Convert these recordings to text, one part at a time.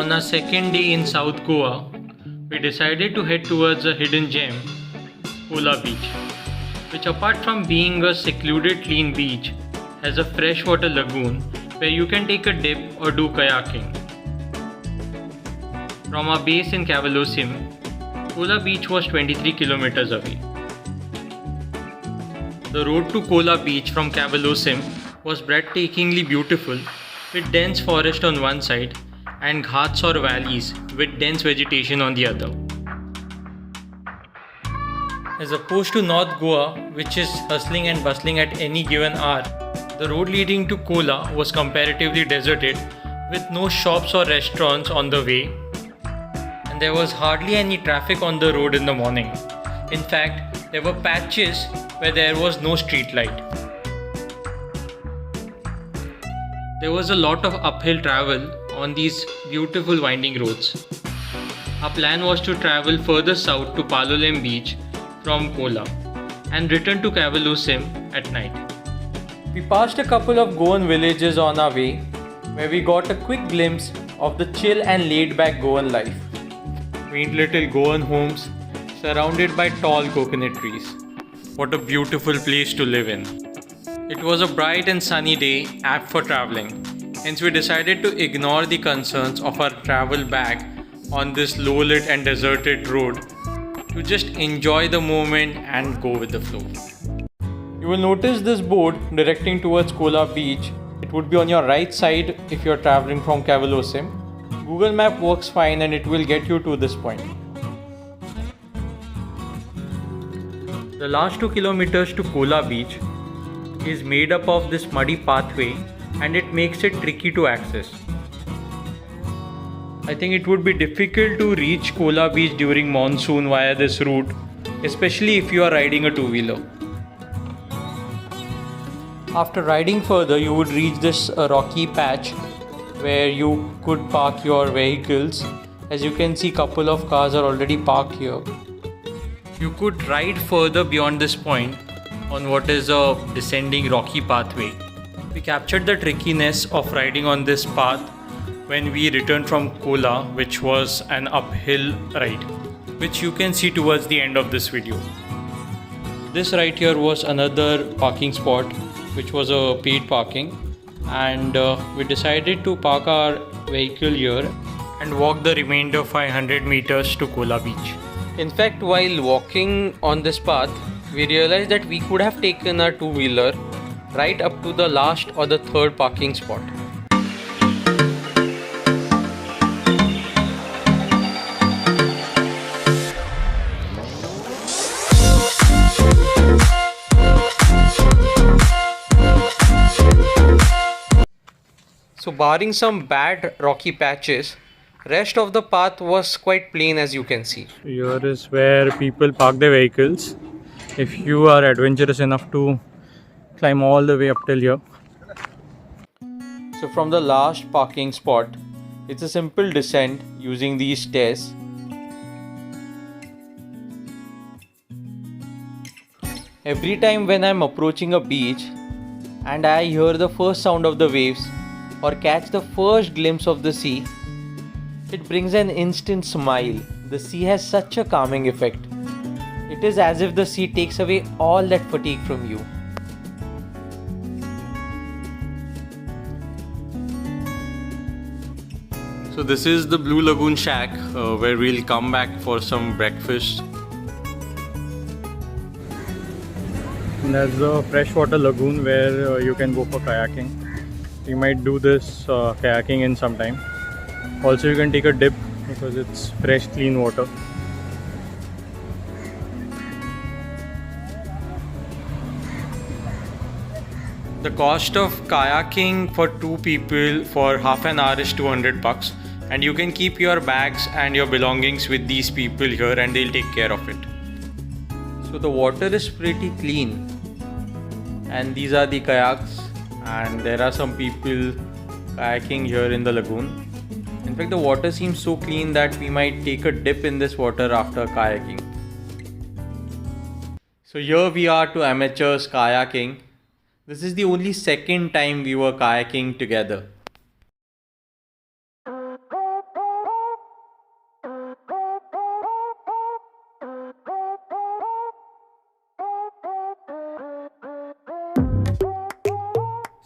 On our second day in South Goa, we decided to head towards a hidden gem, Kola Beach, which apart from being a secluded clean beach, has a freshwater lagoon where you can take a dip or do kayaking. From our base in Cavelosim, Kola Beach was 23 kilometers away. The road to Kola Beach from Cavelosim was breathtakingly beautiful, with dense forest on one side and ghats or valleys with dense vegetation on the other. As opposed to North Goa, which is hustling and bustling at any given hour, the road leading to Kola was comparatively deserted, with no shops or restaurants on the way, and there was hardly any traffic on the road in the morning. In fact, there were patches where there was no street light. There was a lot of uphill travel on these beautiful winding roads. Our plan was to travel further south to Palolem Beach from Kola and return to Cavelosim at night. We passed a couple of Goan villages on our way, where we got a quick glimpse of the chill and laid-back Goan life. Quaint little Goan homes surrounded by tall coconut trees. What a beautiful place to live in. It was a bright and sunny day, apt for traveling. Hence we decided to ignore the concerns of our travel back on this low-lit and deserted road to just enjoy the moment and go with the flow. You will notice this board directing towards Kola Beach. It would be on your right side if you are traveling from Cavelosim. Google Map works fine and it will get you to this point. The last 2 kilometers to Kola Beach is made up of this muddy pathway and it makes it tricky to access. I think it would be difficult to reach Kola Beach during monsoon via this route, especially if you are riding a two-wheeler. After riding further, you would reach this rocky patch where you could park your vehicles. As you can see, couple of cars are already parked here. You could ride further beyond this point on what is a descending rocky pathway. We captured the trickiness of riding on this path when we returned from Kola, which was an uphill ride, which you can see towards the end of this video. This right here was another parking spot, which was a paid parking, and we decided to park our vehicle here and walk the remainder 500 meters to Kola Beach. In fact, while walking on this path, we realized that we could have taken our two-wheeler right up to the last or the third parking spot. So barring some bad rocky patches, rest of the path was quite plain, as you can see. Here is where people park their vehicles if you are adventurous enough to climb all the way up till here. So from the last parking spot, it's a simple descent using these stairs. Every time when I'm approaching a beach and I hear the first sound of the waves or catch the first glimpse of the sea, it brings an instant smile. The sea has such a calming effect. It is as if the sea takes away all that fatigue from you. So this is the Blue Lagoon Shack where we'll come back for some breakfast. And that's the freshwater lagoon where you can go for kayaking. You might do this kayaking in some time. Also you can take a dip because it's fresh clean water. The cost of kayaking for 2 people for half an hour is $200, and you can keep your bags and your belongings with these people here and they'll take care of it. So the water is pretty clean, and these are the kayaks, and there are some people kayaking here in the lagoon. In fact, the water seems so clean that we might take a dip in this water after kayaking. So here we are, two amateurs kayaking. This is the only second time we were kayaking together.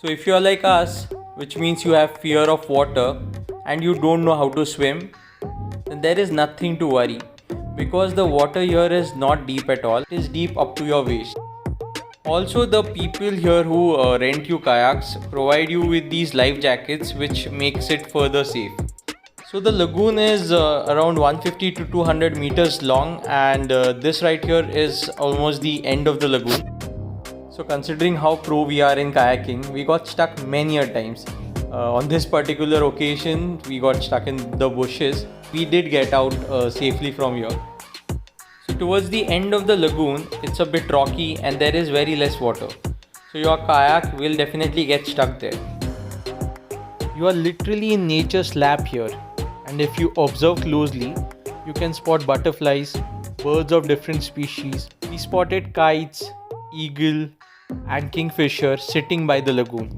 So if you are like us, which means you have fear of water and you don't know how to swim, then there is nothing to worry, because the water here is not deep at all. It is deep up to your waist. Also, the people here who rent you kayaks provide you with these life jackets, which makes it further safe. So the lagoon is around 150 to 200 meters long, and this right here is almost the end of the lagoon. So considering how pro we are in kayaking, we got stuck many a times. On this particular occasion, we got stuck in the bushes. We did get out safely from here. So towards the end of the lagoon, it's a bit rocky and there is very less water. So your kayak will definitely get stuck there. You are literally in nature's lap here, and if you observe closely, you can spot butterflies, birds of different species. We spotted kites, eagle and kingfisher sitting by the lagoon.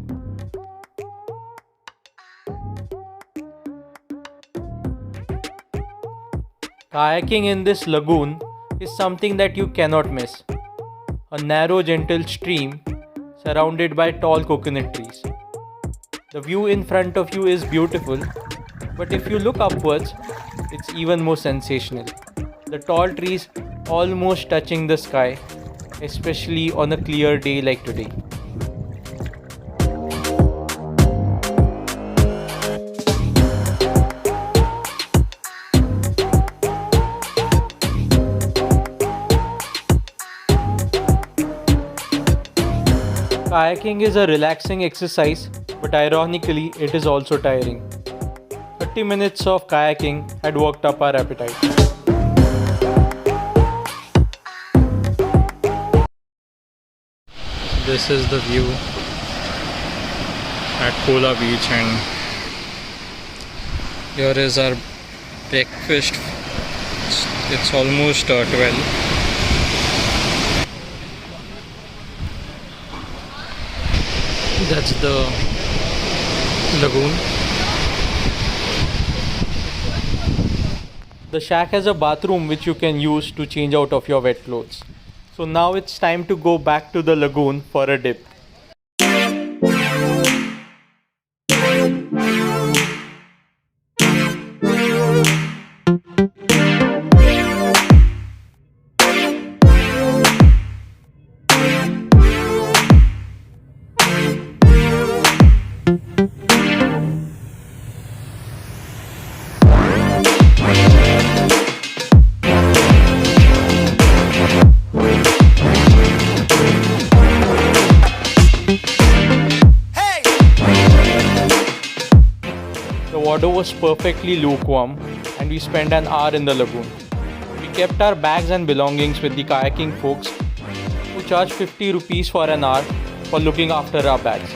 Kayaking in this lagoon is something that you cannot miss. A narrow, gentle stream surrounded by tall coconut trees. The view in front of you is beautiful, but if you look upwards, it's even more sensational. The tall trees almost touching the sky, especially on a clear day like today. Kayaking is a relaxing exercise, but ironically, it is also tiring. 30 minutes of kayaking had worked up our appetite. This is the view at Kola Beach, and here is our breakfast. It's almost 12. That's the lagoon. The shack has a bathroom which you can use to change out of your wet clothes. So now it's time to go back to the lagoon for a dip. The water was perfectly lukewarm and we spent an hour in the lagoon. We kept our bags and belongings with the kayaking folks, who charged 50 rupees for an hour for looking after our bags.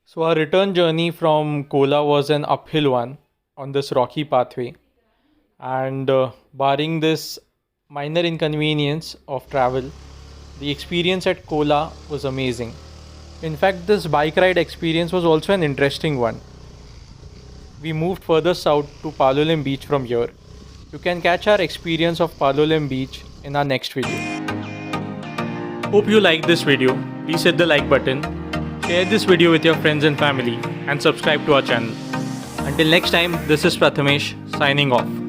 So our return journey from Kola was an uphill one on this rocky pathway, and barring this minor inconvenience of travel, the experience at Kola was amazing. In fact, this bike ride experience was also an interesting one. We moved further south to Palolem Beach from here. You can catch our experience of Palolem Beach in our next video. Hope you liked this video. Please hit the like button, share this video with your friends and family, and subscribe to our channel. Until next time, this is Prathamesh signing off.